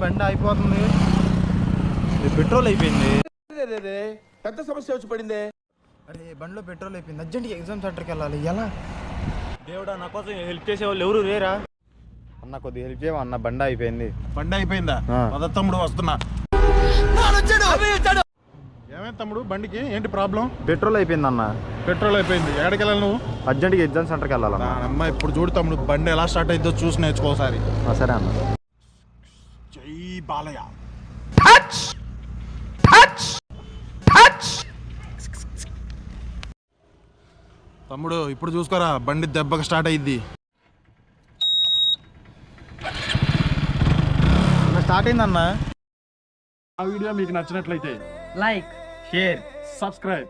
బండి అయిపోతుంది, పెట్రోల్ అయిపోయింది. పెద్ద సమస్య వచ్చి పడింది. అరే బండిలో పెట్రోల్ అయిపోయింది, అర్జెంట్గా ఎగ్జామ్ సెంటర్కి వెళ్ళాలి. ఎలా? దేవుడా, నా కోసం హెల్ప్ చేసే వాళ్ళు ఎవరు లేరా? అన్న కొద్దిగా హెల్ప్ చేయవా అన్న, బండి అయిపోయింది. బండి అయిపోయిందా? తమ్ముడు వస్తున్నా. ఏమైంది తమ్ముడు, బండికి ఏంటి ప్రాబ్లం? పెట్రోల్ అయిపోయింది అన్న. పెట్రోల్ అయిపోయింది, ఎక్కడికి వెళ్ళాలి నువ్వు? అర్జెంట్గా ఎగ్జామ్ సెంటర్కి వెళ్ళాలన్న. అమ్మ ఇప్పుడు చూడు తమ్ముడు, బండి ఎలా స్టార్ట్ అవుతుందో చూసి నేర్చుకోసారి. సరే అన్న. జై బాలయ్య. తమ్ముడు ఇప్పుడు చూసుకోరా, బండి దెబ్బకి స్టార్ట్ అయ్యిద్ది. స్టార్ట్ అయిందన్న. ఆ వీడియో మీకు నచ్చినట్లయితే లైక్, షేర్, సబ్స్క్రైబ్.